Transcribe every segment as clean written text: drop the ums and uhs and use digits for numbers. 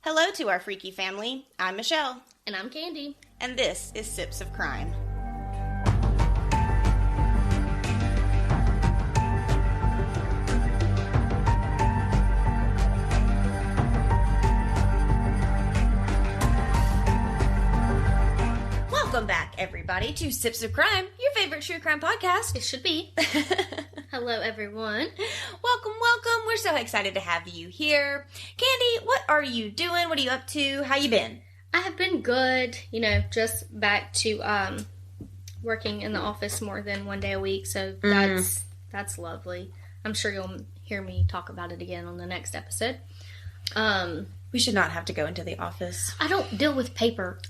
Hello to our freaky family. I'm Michelle. And I'm Kandi. And this is Sips of Crime. Welcome back, everybody, to Sips of Crime, your favorite true crime podcast. It should be. Hello, everyone. Welcome. We're so excited to have you here. Kandi, what are you doing? What are you up to? How you been? I have been good. Just back to working in the office more than one day a week, so that's lovely. I'm sure you'll hear me talk about it again on the next episode. We should not have to go into the office. I don't deal with paper.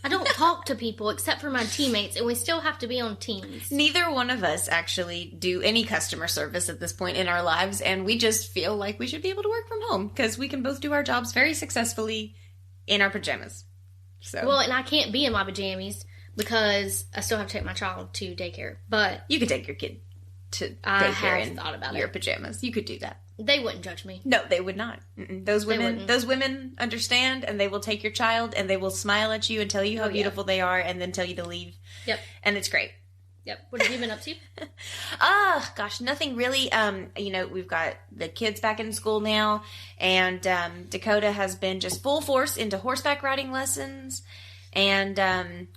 I don't talk to people except for my teammates, and we still have to be on Teams. Neither one of us actually do any customer service at this point in our lives, and we just feel like we should be able to work from home because we can both do our jobs very successfully in our pajamas. Well, and I can't be in my pajamas because I still have to take my child to daycare. But you could take your kid to daycare in thought about your pajamas. You could do that. They wouldn't judge me. No, they would not. Those women understand, and they will take your child, and they will smile at you and tell you how beautiful they are, and then tell you to leave. Yep. And it's great. Yep. What have you been up to? Gosh, nothing really. We've got the kids back in school now, and Dakota has been just full force into horseback riding lessons. And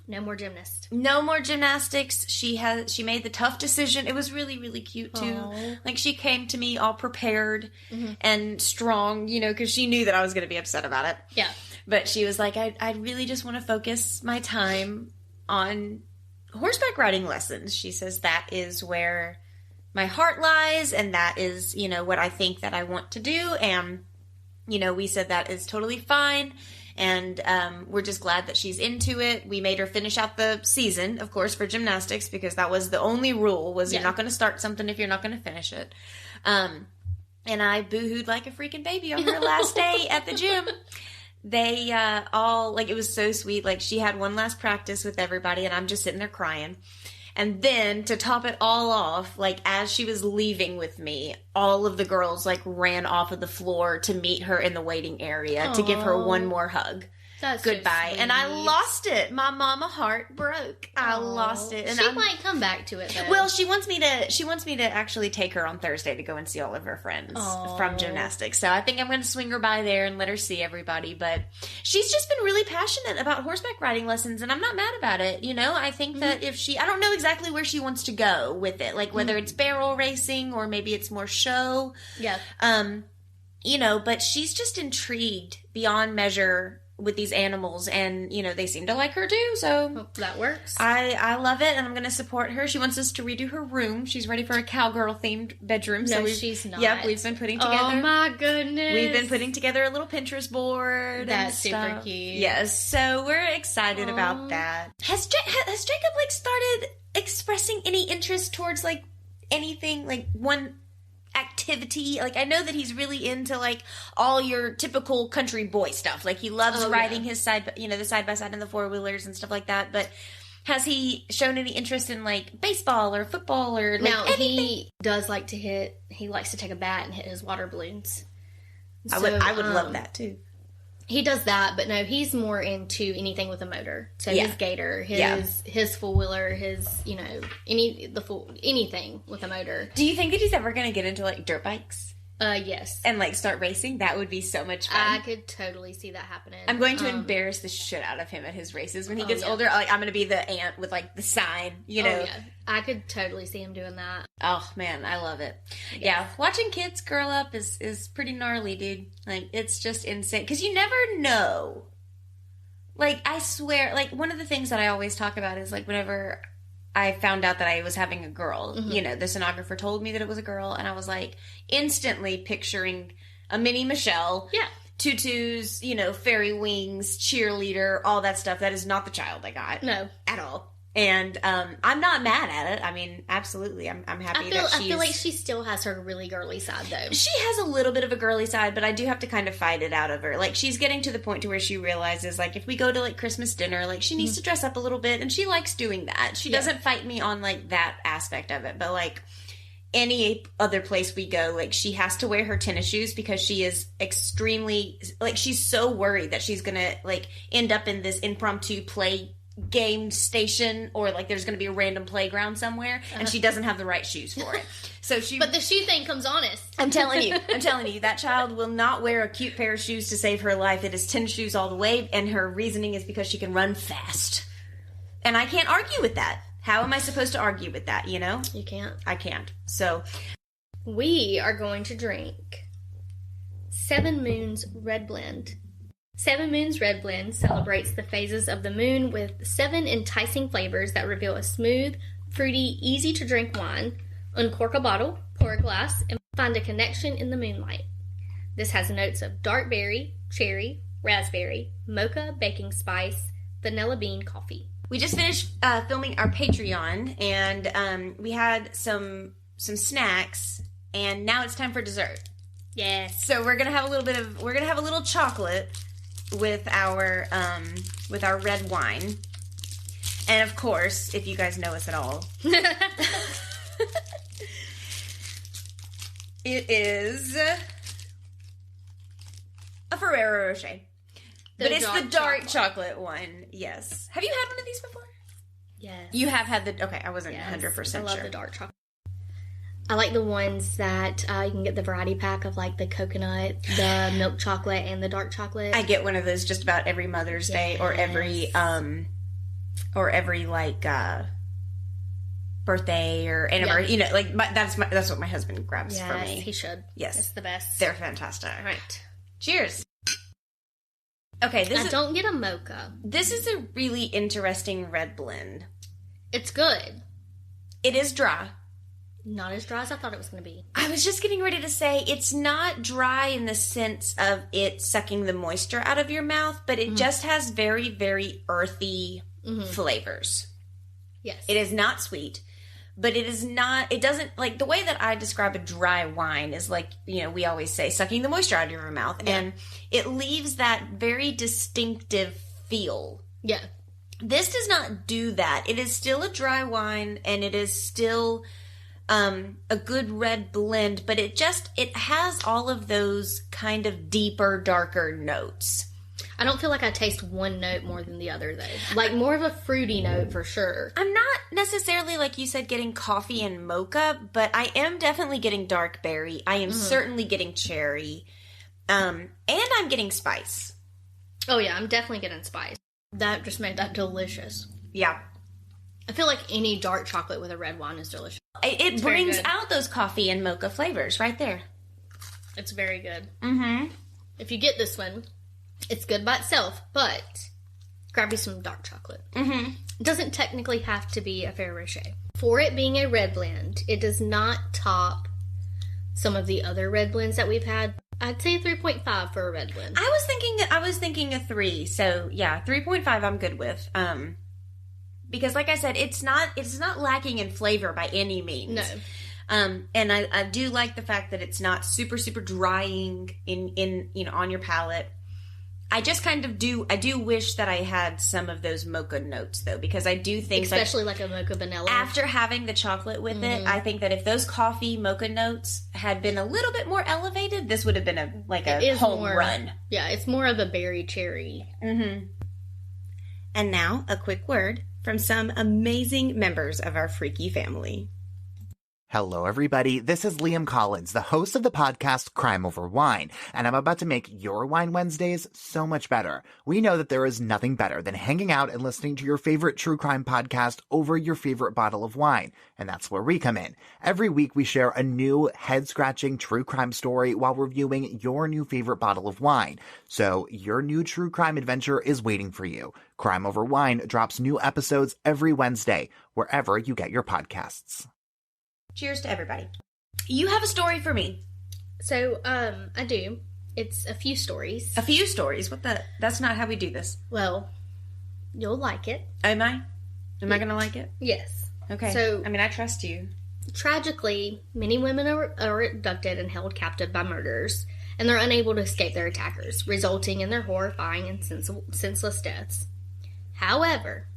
no more gymnasts. No more gymnastics. She made the tough decision. It was really, really cute too. Aww. Like, she came to me all prepared and strong, because she knew that I was going to be upset about it. Yeah. But she was like, I really just want to focus my time on horseback riding lessons. She says that is where my heart lies, and that is, what I think that I want to do. And, we said that is totally fine. And we're just glad that she's into it. We made her finish out the season, of course, for gymnastics, because that was the only rule, was you're not going to start something if you're not going to finish it. And I boo-hooed like a freaking baby on her last day at the gym. They it was so sweet. Like, she had one last practice with everybody, and I'm just sitting there crying. And then, to top it all off, as she was leaving with me, all of the girls, ran off of the floor to meet her in the waiting area to give her one more hug. That's goodbye. So and I lost it. My mama heart broke. I lost it. And she might come back to it, though. Well, she wants me to actually take her on Thursday to go and see all of her friends from gymnastics. So I think I'm going to swing her by there and let her see everybody. But she's just been really passionate about horseback riding lessons, and I'm not mad about it. I think that I don't know exactly where she wants to go with it, whether it's barrel racing or maybe it's more show. Yeah. But she's just intrigued beyond measure with these animals, and they seem to like her too, so hope that works. I love it, and I'm going to support her. She wants us to redo her room. She's ready for a cowgirl themed bedroom. No, she's not. Yep, we've been putting together. Oh my goodness, we've been putting together a little Pinterest board. That's super cute. Yes, so we're excited about that. Has Jacob started expressing any interest towards anything, one activity? I know that he's really into all your typical country boy stuff. He loves riding his the side by side and the four wheelers and stuff like that. But has he shown any interest in baseball or football or now anything? He does like to hit. He likes to take a bat and hit his water balloons. I would love that too. He does that, but no, he's more into anything with a motor. So his gator, his four wheeler, his anything with a motor. Do you think that he's ever going to get into dirt bikes? Yes. And start racing? That would be so much fun. I could totally see that happening. I'm going to embarrass the shit out of him at his races when he gets older. I'm going to be the aunt with the sign, Oh, yeah. I could totally see him doing that. Oh man, I love it. Yes. Yeah, watching kids grow up is pretty gnarly, dude. It's just insane because you never know. I swear, one of the things that I always talk about is whenever I found out that I was having a girl, the sonographer told me that it was a girl, and I was instantly picturing a mini Michelle. Yeah. Tutus, fairy wings, cheerleader, all that stuff. That is not the child I got. No. At all. And I'm not mad at it. I mean, absolutely. I'm happy that she's... I feel like she still has her really girly side, though. She has a little bit of a girly side, but I do have to kind of fight it out of her. She's getting to the point to where she realizes, if we go to, Christmas dinner, she needs to dress up a little bit, and she likes doing that. She doesn't fight me on, that aspect of it. But, any other place we go, like, she has to wear her tennis shoes because she is extremely, like, she's so worried that she's gonna, like, end up in this impromptu play game station, or, like, there's gonna be a random playground somewhere, and she doesn't have the right shoes for it. So But the shoe thing comes honest. I'm telling you, that child will not wear a cute pair of shoes to save her life. It is tennis shoes all the way, and her reasoning is because she can run fast. And I can't argue with that. How am I supposed to argue with that, you know? You can't. I can't. So, we are going to drink 7 Moons Red Blend. 7 Moons Red Blend celebrates the phases of the moon with 7 enticing flavors that reveal a smooth, fruity, easy-to-drink wine. Uncork a bottle, pour a glass, and find a connection in the moonlight. This has notes of dark berry, cherry, raspberry, mocha, baking spice, vanilla bean coffee. we just finished filming our Patreon, and we had some snacks, and now it's time for dessert. Yes. So we're gonna have a little chocolate with our red wine, and of course, if you guys know us at all, it is a Ferrero Rocher. But it's the dark chocolate one, yes. Have you had one of these before? Yes. You have had the... Okay, I wasn't 100% sure. I love the dark chocolate. I like the ones that you can get the variety pack of, like, the coconut, the milk chocolate, and the dark chocolate. I get one of those just about every Mother's Day or every birthday or anniversary. You know, like, that's what my husband grabs for me. He should. Yes. It's the best. They're fantastic. All right. Cheers. Okay, don't get a mocha. This is a really interesting red blend. It's good. It is dry. Not as dry as I thought it was going to be. I was just getting ready to say it's not dry in the sense of it sucking the moisture out of your mouth, but it just has very, very earthy flavors. Yes. It is not sweet, but it doesn't, like, the way that I describe a dry wine is like, you know, we always say sucking the moisture out of your mouth, and it leaves that very distinctive feel. Yeah. This does not do that. It is still a dry wine, and it is still a good red blend, but it has all of those kind of deeper, darker notes. I don't feel like I taste one note more than the other, though. Like, more of a fruity note, for sure. I'm not necessarily, like you said, getting coffee and mocha, but I am definitely getting dark berry. I am certainly getting cherry. And I'm getting spice. Oh, yeah, I'm definitely getting spice. That just made that delicious. Yeah. I feel like any dark chocolate with a red wine is delicious. It brings out those coffee and mocha flavors right there. It's very good. Mm-hmm. If you get this one, it's good by itself, but grab you some dark chocolate. Mm-hmm. It doesn't technically have to be a Ferrero Rocher. For it being a red blend, it does not top some of the other red blends that we've had. I'd say 3.5 for a red blend. I was thinking a 3, so yeah, 3.5 I'm good with. Because like I said, it's not lacking in flavor by any means. No. And I do like the fact that it's not super, super drying in you know, on your palate. I just kind of I do wish that I had some of those mocha notes, though, because I do think... Especially like a mocha vanilla. After having the chocolate with it, I think that if those coffee mocha notes had been a little bit more elevated, this would have been a home run. Yeah, it's more of a berry cherry. Mm-hmm. And now, a quick word from some amazing members of our freaky family. Hello, everybody. This is Liam Collins, the host of the podcast Crime Over Wine, and I'm about to make your Wine Wednesdays so much better. We know that there is nothing better than hanging out and listening to your favorite true crime podcast over your favorite bottle of wine, and that's where we come in. Every week, we share a new head-scratching true crime story while reviewing your new favorite bottle of wine. So your new true crime adventure is waiting for you. Crime Over Wine drops new episodes every Wednesday, wherever you get your podcasts. Cheers to everybody. You have a story for me. So, I do. It's a few stories. A few stories? That's not how we do this. Well, you'll like it. Am I? Am I going to like it? Yes. Okay. So, I mean, I trust you. Tragically, many women are abducted and held captive by murderers, and they're unable to escape their attackers, resulting in their horrifying and senseless deaths. However,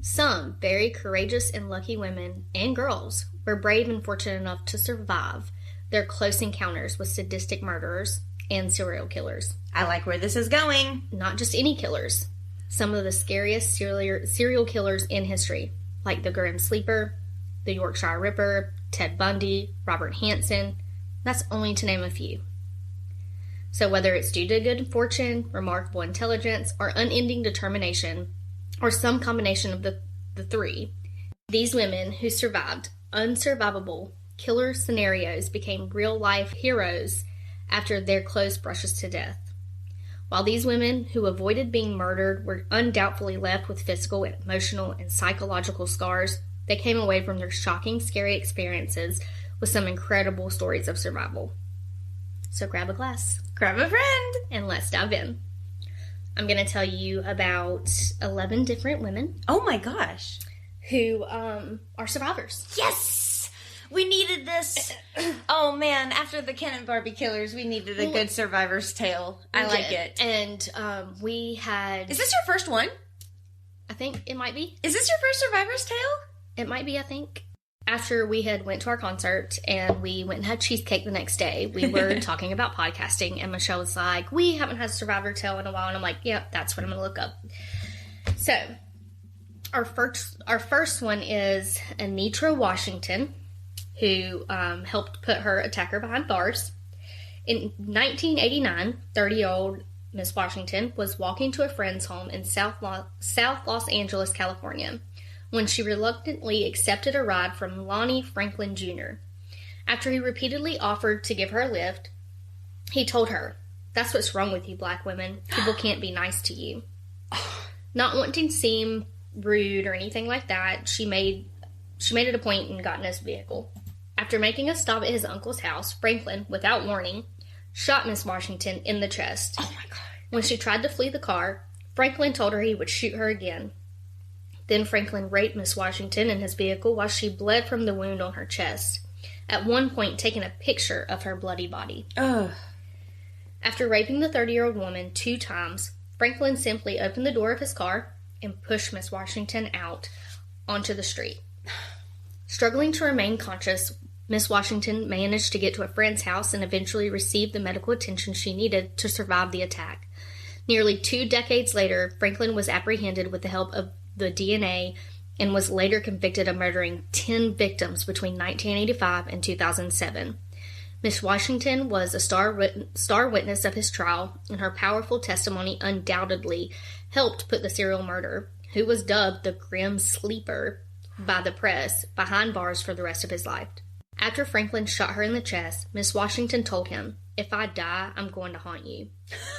some very courageous and lucky women and girls were brave and fortunate enough to survive their close encounters with sadistic murderers and serial killers. I like where this is going. Not just any killers. Some of the scariest serial killers in history, like the Grim Sleeper, the Yorkshire Ripper, Ted Bundy, Robert Hansen. That's only to name a few. So whether it's due to good fortune, remarkable intelligence, or unending determination, or some combination of the three, these women who survived unsurvivable killer scenarios became real-life heroes after their close brushes to death. While these women who avoided being murdered were undoubtedly left with physical, emotional, and psychological scars, they came away from their shocking, scary experiences with some incredible stories of survival. So grab a glass. Grab a friend. And let's dive in. I'm going to tell you about 11 different women. Oh my gosh. Who are survivors. Yes! We needed this. Oh man, after the Ken and Barbie killers, we needed a good survivor's tale. I like it. And we had... Is this your first one? I think it might be. Is this your first survivor's tale? It might be, I think. After we had went to our concert and we went and had cheesecake the next day, we were talking about podcasting, and Michelle was like, we haven't had a survivor tale in a while, and I'm like, yep, that's what I'm going to look up. So, our first one is Anitra Washington, who helped put her attacker behind bars. In 1989, 30-year-old Miss Washington was walking to a friend's home in South Los Angeles, California, when she reluctantly accepted a ride from Lonnie Franklin Jr. After he repeatedly offered to give her a lift, he told her, "That's what's wrong with you black women. People can't be nice to you." Not wanting to seem rude or anything like that, she made it a point and got in his vehicle. After making a stop at his uncle's house, Franklin, without warning, shot Miss Washington in the chest. Oh my God. When she tried to flee the car, Franklin told her he would shoot her again. Then Franklin raped Miss Washington in his vehicle while she bled from the wound on her chest, at one point taking a picture of her bloody body. Ugh. After raping the 30-year-old woman 2 times, Franklin simply opened the door of his car and pushed Miss Washington out onto the street. Struggling to remain conscious, Miss Washington managed to get to a friend's house and eventually received the medical attention she needed to survive the attack. Nearly 2 decades later, Franklin was apprehended with the help of the DNA and was later convicted of murdering 10 victims between 1985 and 2007. Miss Washington was a star witness of his trial, and her powerful testimony undoubtedly helped put the serial murderer, who was dubbed the Grim Sleeper by the press, behind bars for the rest of his life. After Franklin shot her in the chest, Miss Washington told him, "If I die, I'm going to haunt you."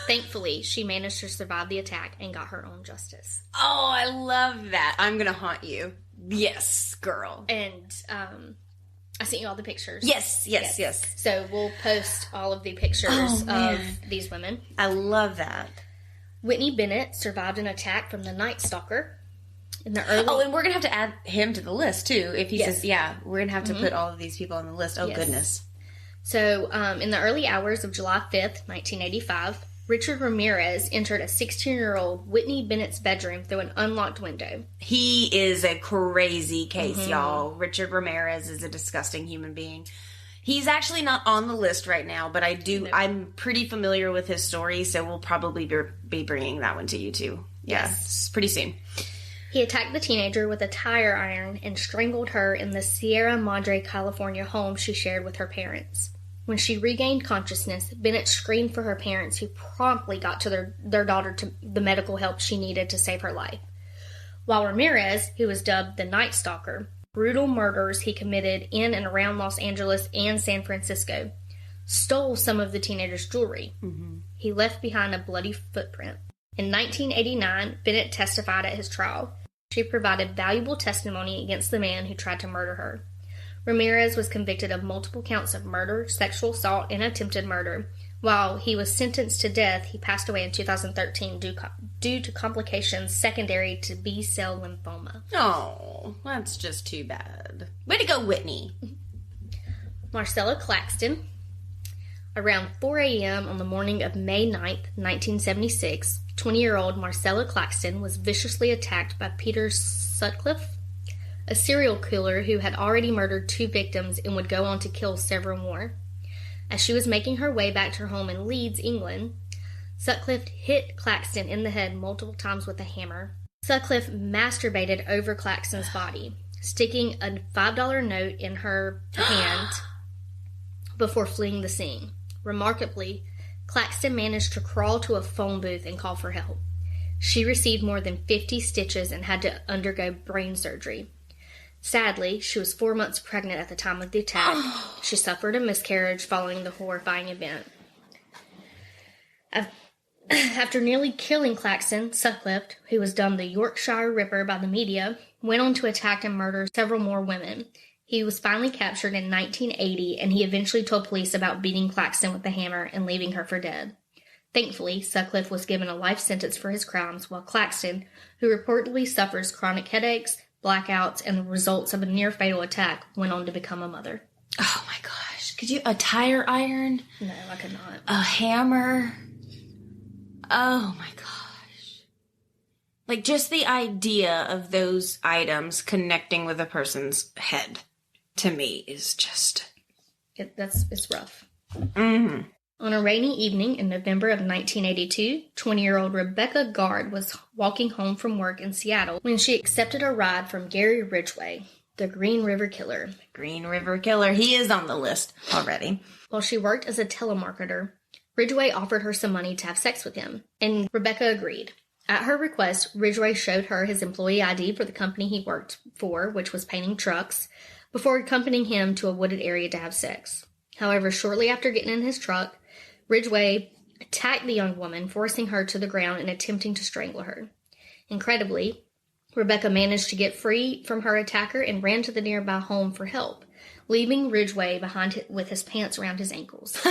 Thankfully, she managed to survive the attack and got her own justice. Oh, I love that. I'm going to haunt you. Yes, girl. And I sent you all the pictures. Yes. So we'll post all of the pictures of these women. I love that. Whitney Bennett survived an attack from the Night Stalker. In the early... Oh, and we're going to have to add him to the list, too. If he says, yeah, we're going to have to put all of these people on the list. Oh, goodness. So, in the early hours of July 5th, 1985, Richard Ramirez entered a 16-year-old Whitney Bennett's bedroom through an unlocked window. He is a crazy case, y'all. Richard Ramirez is a disgusting human being. He's actually not on the list right now, but I'm pretty familiar with his story, so we'll probably be bringing that one to you, too. Yes. Pretty soon. He attacked the teenager with a tire iron and strangled her in the Sierra Madre, California home she shared with her parents. When she regained consciousness, Bennett screamed for her parents, who promptly got to their daughter to the medical help she needed to save her life. While Ramirez, who was dubbed the Night Stalker, brutal murders he committed in and around Los Angeles and San Francisco, stole some of the teenager's jewelry. He left behind a bloody footprint. In 1989, Bennett testified at his trial. She provided valuable testimony against the man who tried to murder her. Ramirez was convicted of multiple counts of murder, sexual assault, and attempted murder. While he was sentenced to death, he passed away in 2013 due to complications secondary to B-cell lymphoma. Oh, that's just too bad. Way to go, Whitney. Marcella Claxton. Around 4 a.m. on the morning of May 9th, 1976, 20-year-old Marcella Claxton was viciously attacked by Peter Sutcliffe, a serial killer who had already murdered 2 victims and would go on to kill several more. As she was making her way back to her home in Leeds, England, Sutcliffe hit Claxton in the head multiple times with a hammer. Sutcliffe masturbated over Claxton's body, sticking a $5 note in her hand before fleeing the scene. Remarkably, Claxton managed to crawl to a phone booth and call for help. She received more than 50 stitches and had to undergo brain surgery. Sadly, she was 4 months pregnant at the time of the attack. She suffered a miscarriage following the horrifying event. After nearly killing Claxton, Sutcliffe, who was dubbed the Yorkshire Ripper by the media, went on to attack and murder several more women. He was finally captured in 1980, and he eventually told police about beating Claxton with a hammer and leaving her for dead. Thankfully, Sutcliffe was given a life sentence for his crimes, while Claxton, who reportedly suffers chronic headaches, blackouts, and the results of a near-fatal attack, went on to become a mother. Oh my gosh. Could you... A tire iron? No, I could not. A hammer? Oh my gosh. Like, just the idea of those items connecting with a person's head, to me, is just... It's rough. Mm-hmm. On a rainy evening in November of 1982, 20-year-old Rebecca Gard was walking home from work in Seattle when she accepted a ride from Gary Ridgway, the Green River Killer. Green River Killer. He is on the list already. While she worked as a telemarketer, Ridgway offered her some money to have sex with him, and Rebecca agreed. At her request, Ridgway showed her his employee ID for the company he worked for, which was painting trucks, before accompanying him to a wooded area to have sex. However, shortly after getting in his truck, Ridgway attacked the young woman, forcing her to the ground and attempting to strangle her. Incredibly, Rebecca managed to get free from her attacker and ran to the nearby home for help, leaving Ridgway behind with his pants around his ankles.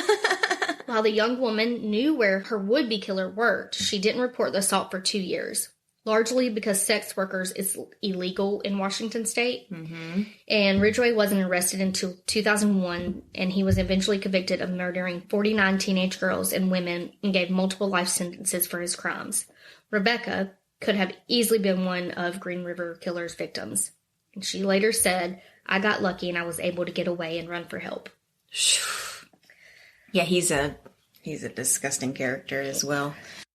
While the young woman knew where her would-be killer worked, she didn't report the assault for 2 years, largely because sex workers is illegal in Washington state. Mm-hmm. And Ridgway wasn't arrested until 2001, and he was eventually convicted of murdering 49 teenage girls and women and gave multiple life sentences for his crimes. Rebecca could have easily been one of Green River Killer's victims. And she later said, "I got lucky and I was able to get away and run for help." Yeah, he's a disgusting character as well.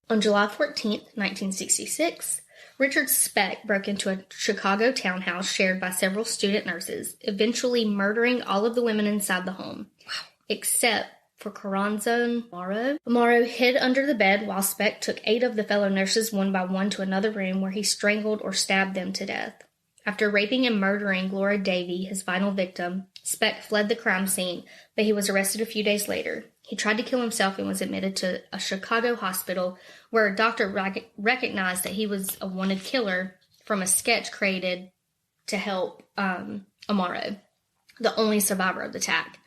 On July 14th, 1966, Richard Speck broke into a Chicago townhouse shared by several student nurses, eventually murdering all of the women inside the home, except for Corazon Amaro. Amaro hid under the bed while Speck took 8 of the fellow nurses one by one to another room where he strangled or stabbed them to death. After raping and murdering Gloria Davy, his final victim, Speck fled the crime scene, but he was arrested a few days later. He tried to kill himself and was admitted to a Chicago hospital where a doctor recognized that he was a wanted killer from a sketch created to help Amaro, the only survivor of the attack.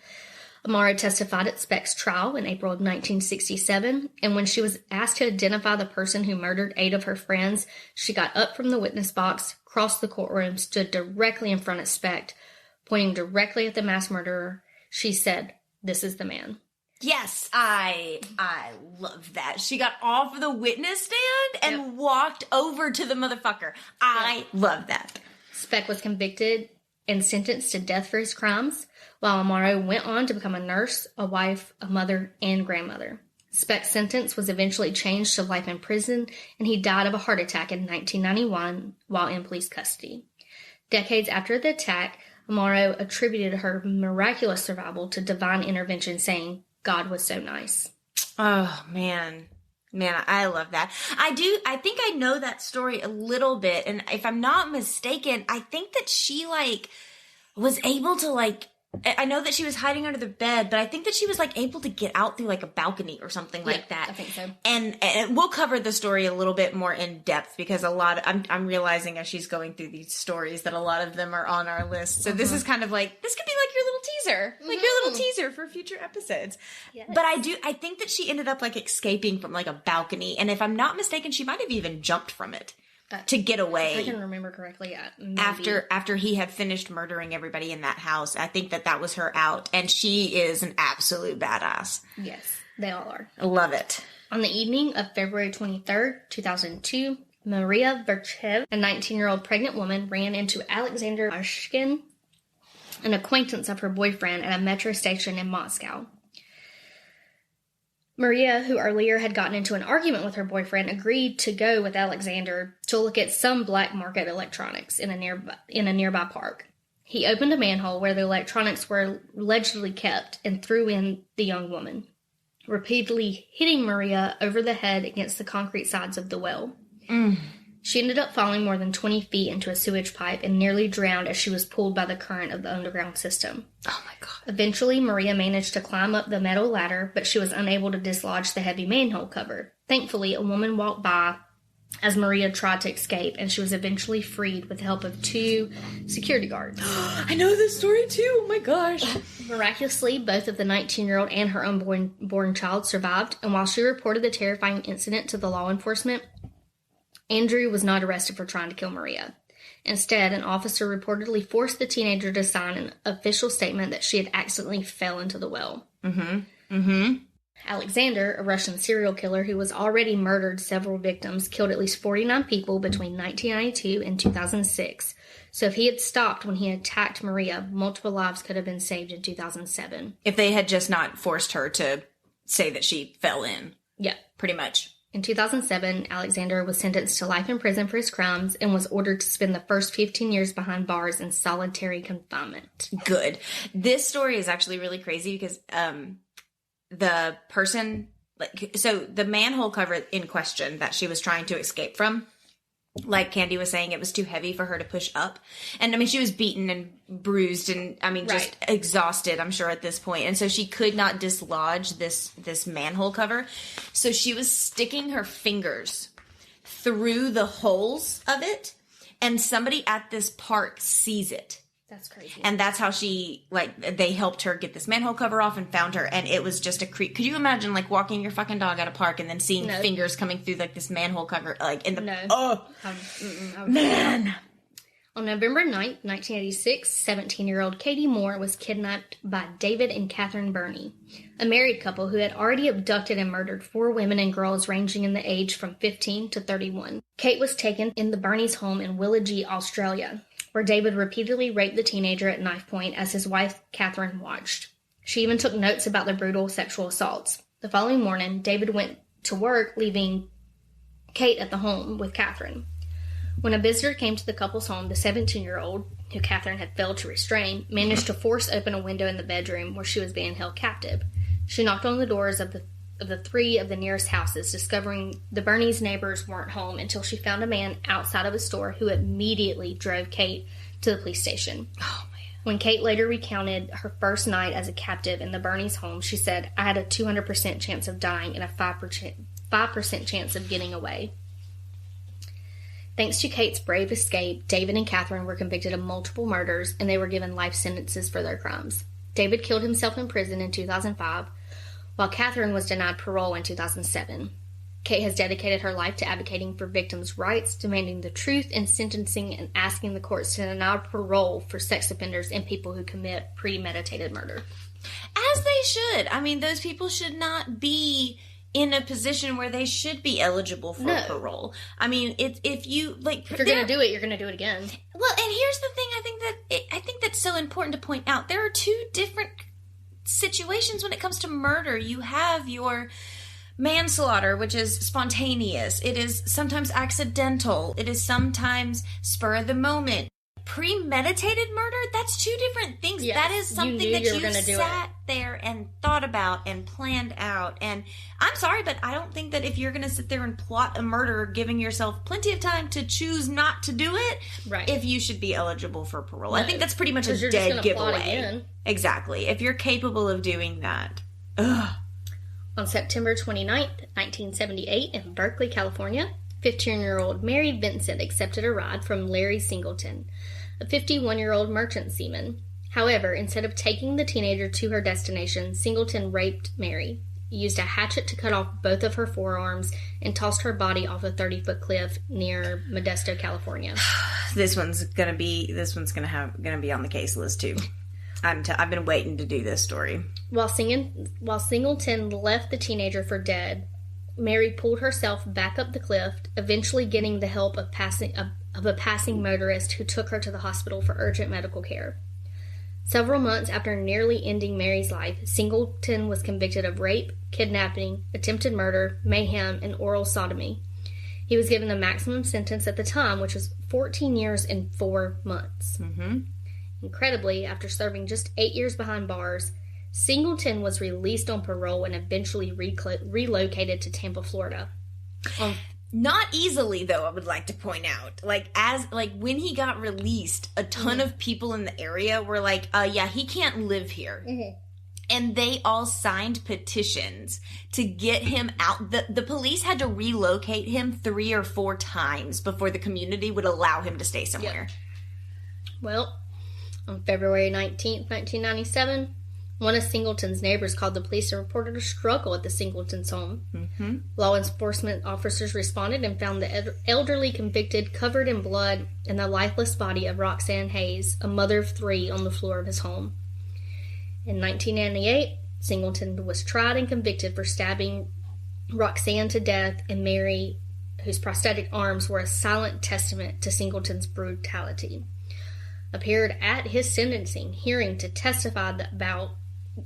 Amaro testified at Speck's trial in April of 1967, and when she was asked to identify the person who murdered 8 of her friends, she got up from the witness box, crossed the courtroom, stood directly in front of Speck, pointing directly at the mass murderer. She said, "This is the man." Yes, I love that. She got off of the witness stand and walked over to the motherfucker. I love that. Speck was convicted and sentenced to death for his crimes, while Amaro went on to become a nurse, a wife, a mother, and grandmother. Speck's sentence was eventually changed to life in prison, and he died of a heart attack in 1991 while in police custody. Decades after the attack, Amaro attributed her miraculous survival to divine intervention, saying, "God was so nice." Oh, man. Man, I love that. I think I know that story a little bit. And if I'm not mistaken, I think that she, was able to, I know that she was hiding under the bed, but I think that she was able to get out through a balcony or something like that. I think so. And we'll cover the story a little bit more in depth because I'm realizing as she's going through these stories that a lot of them are on our list. So this is kind of this could be your little teaser, your little teaser for future episodes. Yes. But I think that she ended up escaping from a balcony. And if I'm not mistaken, she might have even jumped from it. To get away. If I can remember correctly, maybe. After he had finished murdering everybody in that house, I think that was her out, and she is an absolute badass. Yes, they all are. I love it. On the evening of February 23rd, 2002, Maria Verchev, a 19-year-old pregnant woman, ran into Alexander Mashkin, an acquaintance of her boyfriend, at a metro station in Moscow. Maria, who earlier had gotten into an argument with her boyfriend, agreed to go with Alexander to look at some black market electronics in a nearby park. He opened a manhole where the electronics were allegedly kept and threw in the young woman, repeatedly hitting Maria over the head against the concrete sides of the well. She ended up falling more than 20 feet into a sewage pipe and nearly drowned as she was pulled by the current of the underground system. Oh my God. Eventually, Maria managed to climb up the metal ladder, but she was unable to dislodge the heavy manhole cover. Thankfully, a woman walked by as Maria tried to escape, and she was eventually freed with the help of 2 security guards. I know this story too. Oh my gosh. Miraculously, both of the 19-year-old and her unborn child survived, and while she reported the terrifying incident to the law enforcement, Andrew was not arrested for trying to kill Maria. Instead, an officer reportedly forced the teenager to sign an official statement that she had accidentally fell into the well. Alexander, a Russian serial killer who was already murdered several victims, killed at least 49 people between 1992 and 2006. So if he had stopped when he attacked Maria, multiple lives could have been saved in 2007. If they had just not forced her to say that she fell in. Yeah. Pretty much. In 2007, Alexander was sentenced to life in prison for his crimes and was ordered to spend the first 15 years behind bars in solitary confinement. Good. This story is actually really crazy because the person, so the manhole cover in question that she was trying to escape from, like Kandi was saying, it was too heavy for her to push up. And I mean, she was beaten and bruised and just exhausted, I'm sure, at this point. And so she could not dislodge this manhole cover. So she was sticking her fingers through the holes of it. And somebody at this park sees it. That's crazy. And that's how she, they helped her get this manhole cover off and found her. And it was just a creep. Could you imagine, walking your fucking dog at a park and then seeing fingers coming through, this manhole cover, in the... No. Oh! Man! On November 9th, 1986, 17-year-old Katie Moore was kidnapped by David and Catherine Burney, a married couple who had already abducted and murdered 4 women and girls ranging in the age from 15 to 31. Kate was taken in the Burney's home in Willagee, Australia, where David repeatedly raped the teenager at knife point as his wife, Catherine, watched. She even took notes about the brutal sexual assaults. The following morning, David went to work, leaving Kate at the home with Catherine. When a visitor came to the couple's home, the 17-year-old, who Catherine had failed to restrain, managed to force open a window in the bedroom where she was being held captive. She knocked on the doors of the 3 of the nearest houses, discovering the Burney's neighbors weren't home until she found a man outside of a store who immediately drove Kate to the police station. Oh, man. When Kate later recounted her first night as a captive in the Burney's home, she said, "I had a 200% chance of dying and a 5% chance of getting away." Thanks to Kate's brave escape, David and Catherine were convicted of multiple murders, and they were given life sentences for their crimes. David killed himself in prison in 2005, while Catherine was denied parole in 2007. Kate has dedicated her life to advocating for victims' rights, demanding the truth in sentencing, and asking the courts to deny parole for sex offenders and people who commit premeditated murder. As they should. I mean, those people should not be in a position where they should be eligible for parole. I mean, if you're going to do it, you're going to do it again. Well, and here's the thing. I think that's so important to point out. There are 2 different situations when it comes to murder. You have your manslaughter, which is spontaneous. It is sometimes accidental. It is sometimes spur of the moment. Premeditated murder, that's 2 different things. Yes, that is something that you sat it. there and thought about and planned out. And I'm sorry, but I don't think that if you're going to sit there and plot a murder, giving yourself plenty of time to choose not to do it, if you should be eligible for parole. No, I think that's pretty much a dead giveaway. Exactly. If you're capable of doing that. Ugh. On September 29th, 1978, in Berkeley, California, 15-year-old Mary Vincent accepted a ride from Larry Singleton, a 51-year-old merchant seaman. However, instead of taking the teenager to her destination, Singleton raped Mary, used a hatchet to cut off both of her forearms, and tossed her body off a 30-foot cliff near Modesto, California. This one's gonna be on the case list too. I've been waiting to do this story. While Singleton left the teenager for dead, Mary pulled herself back up the cliff, eventually getting the help of a passing motorist who took her to the hospital for urgent medical care. Several months after nearly ending Mary's life, Singleton was convicted of rape, kidnapping, attempted murder, mayhem, and oral sodomy. He was given the maximum sentence at the time, which was 14 years and 4 months. Mm-hmm. Incredibly, after serving just 8 years behind bars, Singleton was released on parole and eventually relocated to Tampa, Florida. Not easily, though, I would like to point out. When he got released, a ton of people in the area were like, yeah, he can't live here. Mm-hmm. And they all signed petitions to get him out. The police had to relocate him 3 or 4 times before the community would allow him to stay somewhere. Yep. Well, on February 19th, 1997... one of Singleton's neighbors called the police and reported a struggle at the Singleton's home. Mm-hmm. Law enforcement officers responded and found the elderly convicted covered in blood and the lifeless body of Roxanne Hayes, a mother of 3, on the floor of his home. In 1998, Singleton was tried and convicted for stabbing Roxanne to death, and Mary, whose prosthetic arms were a silent testament to Singleton's brutality, appeared at his sentencing hearing to testify about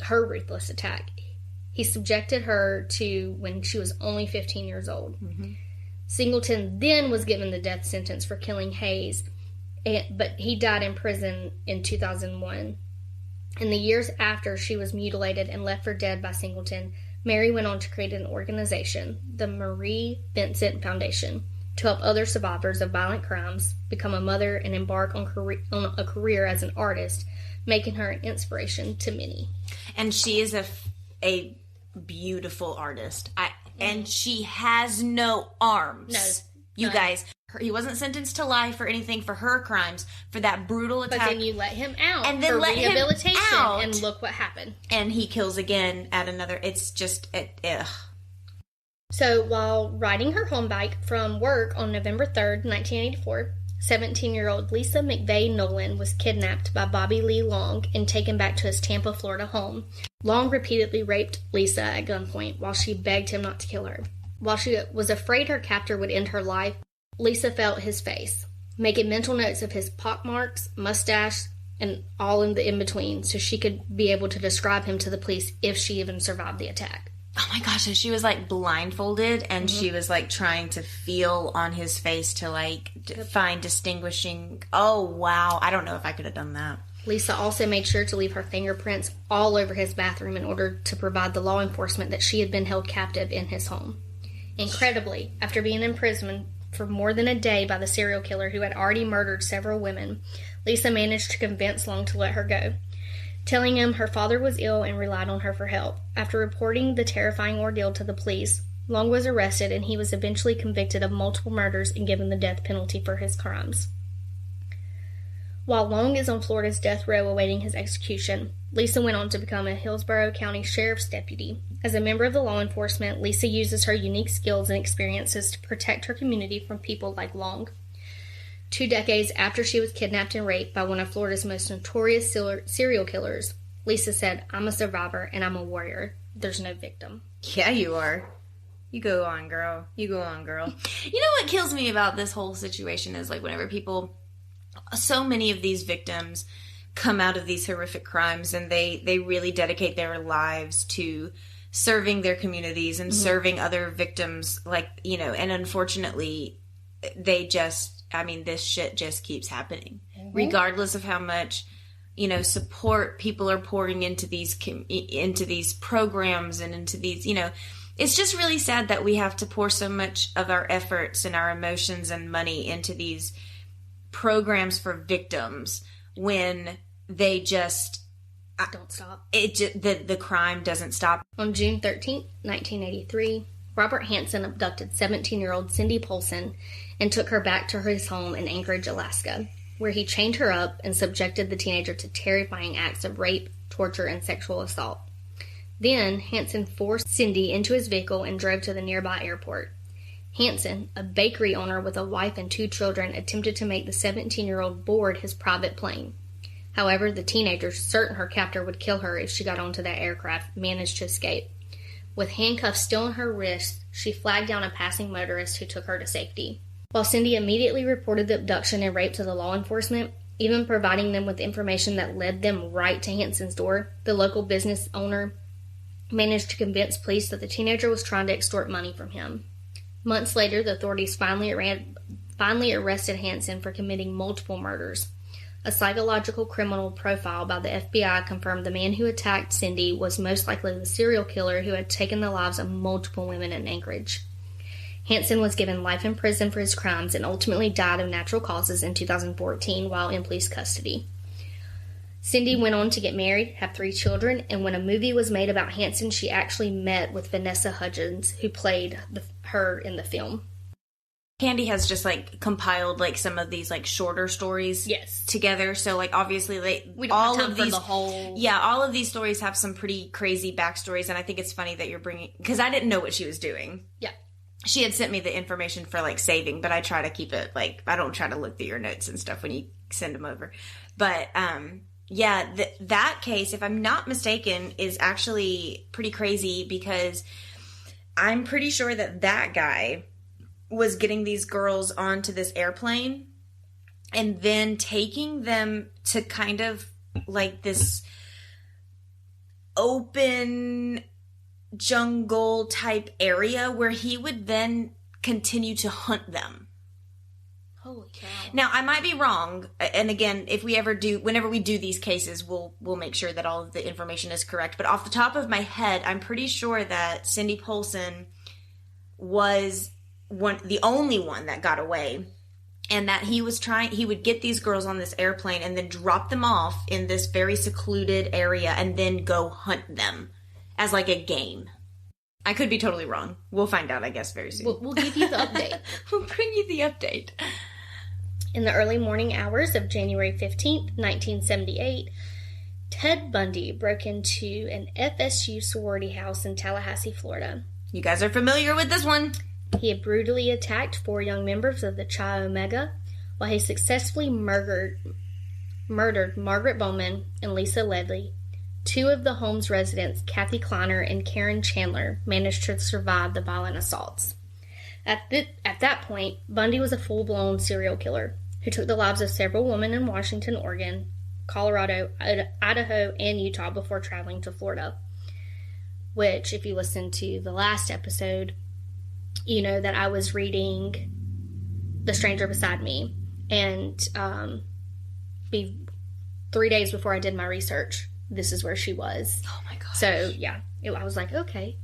her ruthless attack. He subjected her to when she was only 15 years old. Mm-hmm. Singleton then was given the death sentence for killing Hayes, but he died in prison in 2001. In the years after she was mutilated and left for dead by Singleton, Mary went on to create an organization, the Marie Vincent Foundation, to help other survivors of violent crimes become a mother and embark on a career as an artist, making her an inspiration to many. And she is a beautiful artist. And she has no arms. No. You guys, he wasn't sentenced to life or anything for her crimes, for that brutal attack. But then you let him out and then for let rehabilitation, him out, and look what happened. And he kills again at another. It's just, ugh. So while riding her home bike from work on November 3rd, 1984, 17-year-old Lisa McVeigh Nolan was kidnapped by Bobby Lee Long and taken back to his Tampa, Florida home. Long repeatedly raped Lisa at gunpoint while she begged him not to kill her. While she was afraid her captor would end her life, Lisa felt his face, making mental notes of his pockmarks, mustache, and all in the in-between so she could be able to describe him to the police if she even survived the attack. Oh my gosh, so she was like blindfolded and she was like trying to feel on his face to like find distinguishing. Oh wow, I don't know if I could have done that. Lisa also made sure to leave her fingerprints all over his bathroom in order to provide the law enforcement that she had been held captive in his home. Incredibly, after being in prison for more than a day by the serial killer who had already murdered several women, Lisa managed to convince Long to let her go, telling him her father was ill and relied on her for help. After reporting the terrifying ordeal to the police, Long was arrested and he was eventually convicted of multiple murders and given the death penalty for his crimes. While Long is on Florida's death row awaiting his execution, Lisa went on to become a Hillsborough County Sheriff's deputy. As a member of the law enforcement, Lisa uses her unique skills and experiences to protect her community from people like Long. 2 decades after she was kidnapped and raped by one of Florida's most notorious serial killers, Lisa said, "I'm a survivor and I'm a warrior. There's no victim." Yeah, you are. You go on, girl. You go on, girl. You know what kills me about this whole situation is like whenever so many of these victims come out of these horrific crimes and they really dedicate their lives to serving their communities and serving other victims, like, you know, and unfortunately this shit just keeps happening regardless of how much, you know, support people are pouring into these programs and into these, you know, it's just really sad that we have to pour so much of our efforts and our emotions and money into these programs for victims when they just don't stop. The crime doesn't stop. On June 13th, 1983, Robert Hansen abducted 17-year-old Cindy Polson and took her back to his home in Anchorage, Alaska, where he chained her up and subjected the teenager to terrifying acts of rape, torture, and sexual assault. Then, Hansen forced Cindy into his vehicle and drove to the nearby airport. Hansen, a bakery owner with a wife and 2 children, attempted to make the 17-year-old board his private plane. However, the teenager, certain her captor would kill her if she got onto that aircraft, managed to escape. With handcuffs still on her wrists, she flagged down a passing motorist who took her to safety. While Cindy immediately reported the abduction and rape to the law enforcement, even providing them with information that led them right to Hanson's door, the local business owner managed to convince police that the teenager was trying to extort money from him. Months later, the authorities finally arrested Hanson for committing multiple murders. A psychological criminal profile by the FBI confirmed the man who attacked Cindy was most likely the serial killer who had taken the lives of multiple women in Anchorage. Hanson was given life in prison for his crimes and ultimately died of natural causes in 2014 while in police custody. Cindy went on to get married, have 3 children, and when a movie was made about Hanson, she actually met with Vanessa Hudgens, who played her in the film. Kandi has just, like, compiled, like, some of these, like, shorter stories together. So, like, obviously, we don't have time for the whole... Yeah, all of these stories have some pretty crazy backstories, and I think it's funny that you're bringing... Because I didn't know what she was doing. Yeah. She had sent me the information for, like, saving, but I try to keep it, like... I don't try to look through your notes and stuff when you send them over. But, yeah, that case, if I'm not mistaken, is actually pretty crazy because I'm pretty sure that guy was getting these girls onto this airplane and then taking them to kind of like this open jungle type area where he would then continue to hunt them. Holy cow. Now, I might be wrong, and again, whenever we do these cases, we'll make sure that all of the information is correct, but off the top of my head, I'm pretty sure that Cindy Polson was the only one that got away, and that he would get these girls on this airplane and then drop them off in this very secluded area and then go hunt them as like a game. I could be totally wrong. We'll find out, I guess, very soon. We'll give you the update. We'll bring you the update. In the early morning hours of January 15th, 1978, Ted Bundy broke into an FSU sorority house in Tallahassee, Florida. You guys are familiar with this one. He had brutally attacked 4 young members of the Chi Omega, while he successfully murdered Margaret Bowman and Lisa Ledley. 2 of the home's residents, Kathy Kleiner and Karen Chandler, managed to survive the violent assaults. At that point, Bundy was a full-blown serial killer who took the lives of several women in Washington, Oregon, Colorado, Idaho, and Utah before traveling to Florida. Which, if you listen to the last episode, you know that I was reading The Stranger Beside Me, and 3 days before I did my research, this is where she was. Oh my gosh. So, yeah, I was like, okay.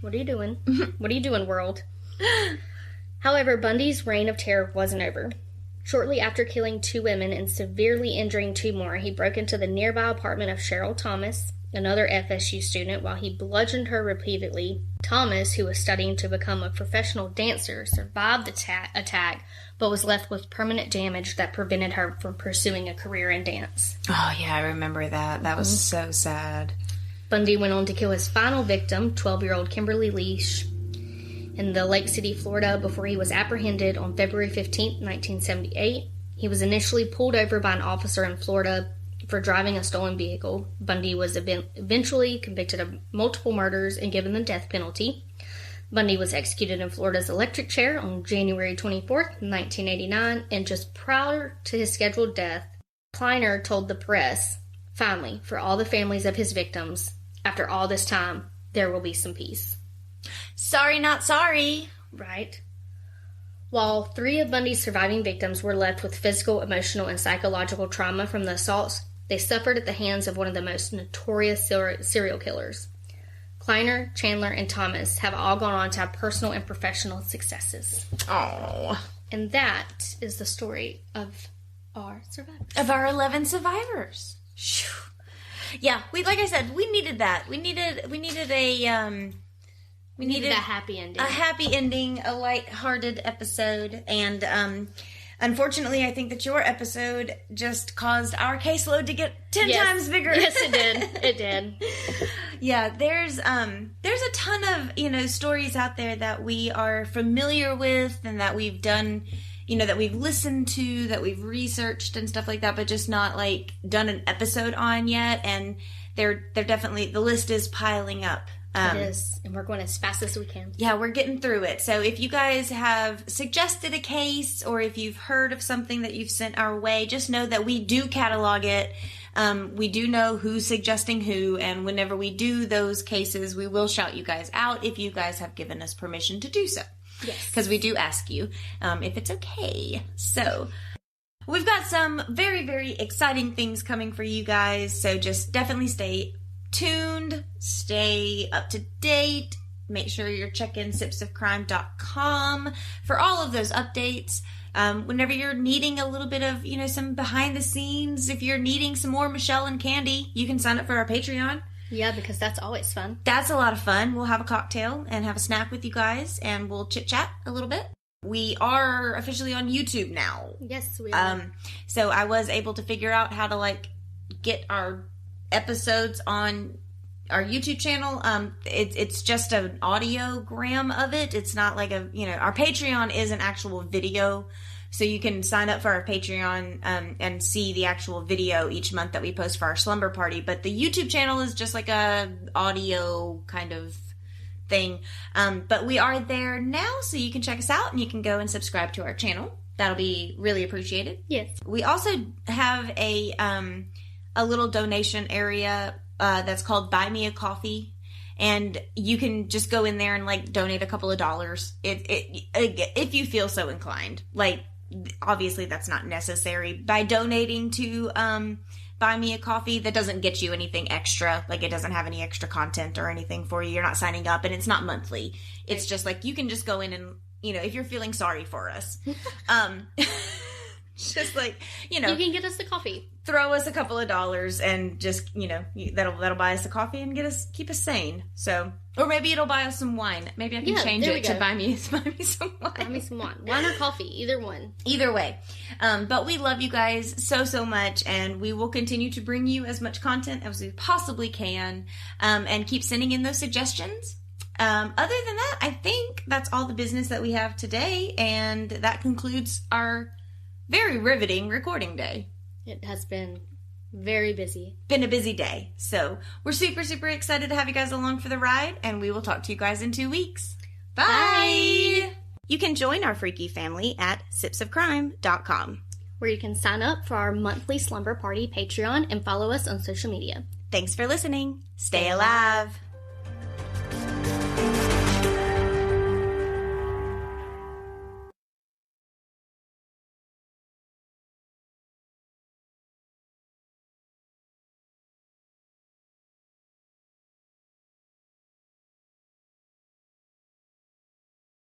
What are you doing? What are you doing, world? However, Bundy's reign of terror wasn't over. Shortly after killing 2 women and severely injuring 2 more, he broke into the nearby apartment of Cheryl Thomas, another FSU student, while he bludgeoned her repeatedly. Thomas, who was studying to become a professional dancer, survived the attack, but was left with permanent damage that prevented her from pursuing a career in dance. Oh, yeah, I remember that. That was so sad. Bundy went on to kill his final victim, 12-year-old Kimberly Leash, in the Lake City, Florida, before he was apprehended on February 15, 1978. He was initially pulled over by an officer in Florida for driving a stolen vehicle. Bundy was eventually convicted of multiple murders and given the death penalty. Bundy was executed in Florida's electric chair on January 24, 1989, and just prior to his scheduled death, Kleiner told the press, "Finally, for all the families of his victims, after all this time, there will be some peace." Sorry, not sorry. Right. While 3 of Bundy's surviving victims were left with physical, emotional, and psychological trauma from the assaults, they suffered at the hands of one of the most notorious serial killers. Kleiner, Chandler, and Thomas have all gone on to have personal and professional successes. Oh. And that is the story of our survivors. Of our 11 survivors. Yeah, like I said, we needed that. We needed a happy ending. A happy ending, a light-hearted episode, and unfortunately, I think that your episode just caused our caseload to get 10 times bigger. Yes, it did. It did. Yeah, there's a ton of, stories out there that we are familiar with and that we've done, that we've listened to, that we've researched and stuff like that, but just not done an episode on yet. And they're definitely, the list is piling up. It is, and we're going as fast as we can. Yeah, we're getting through it. So if you guys have suggested a case, or if you've heard of something that you've sent our way, just know that we do catalog it. We do know who's suggesting who, and whenever we do those cases, we will shout you guys out if you guys have given us permission to do so. Yes. Because we do ask you if it's okay. So we've got some very, very exciting things coming for you guys. So just definitely stay tuned, stay up to date. Make sure you're checking sipsofcrime.com for all of those updates. Whenever you're needing a little bit of, some behind the scenes, if you're needing some more Michelle and Kandi, you can sign up for our Patreon. Yeah, because that's always fun. That's a lot of fun. We'll have a cocktail and have a snack with you guys, and we'll chit-chat a little bit. We are officially on YouTube now. Yes, we are. So I was able to figure out how to, get our episodes on our YouTube channel. It's just an audiogram of it. It's not like our Patreon is an actual video. So you can sign up for our Patreon and see the actual video each month that we post for our slumber party. But the YouTube channel is just like a audio kind of thing. But we are there now, so you can check us out and you can go and subscribe to our channel. That'll be really appreciated. Yes. We also have a little donation area that's called Buy Me a Coffee. And you can just go in there and donate a couple of dollars if you feel so inclined. Obviously that's not necessary. By donating to Buy Me a Coffee, that doesn't get you anything extra. It doesn't have any extra content or anything for you. You're not signing up, and it's not monthly. It's just you can just go in and, if you're feeling sorry for us, just you can get us the coffee. Throw us a couple of dollars and just, that'll buy us a coffee and keep us sane. So, or maybe it'll buy us some wine. Maybe I can change it to buy me some wine. Buy me some wine. Wine or coffee, either one. Either way. But we love you guys so much, and we will continue to bring you as much content as we possibly can, and keep sending in those suggestions. Other than that, I think that's all the business that we have today, and that concludes our very riveting recording day. It has been very busy. Been a busy day. So we're super, super excited to have you guys along for the ride, and we will talk to you guys in 2 weeks. Bye! You can join our freaky family at sipsofcrime.com, where you can sign up for our monthly slumber party Patreon and follow us on social media. Thanks for listening. Stay alive.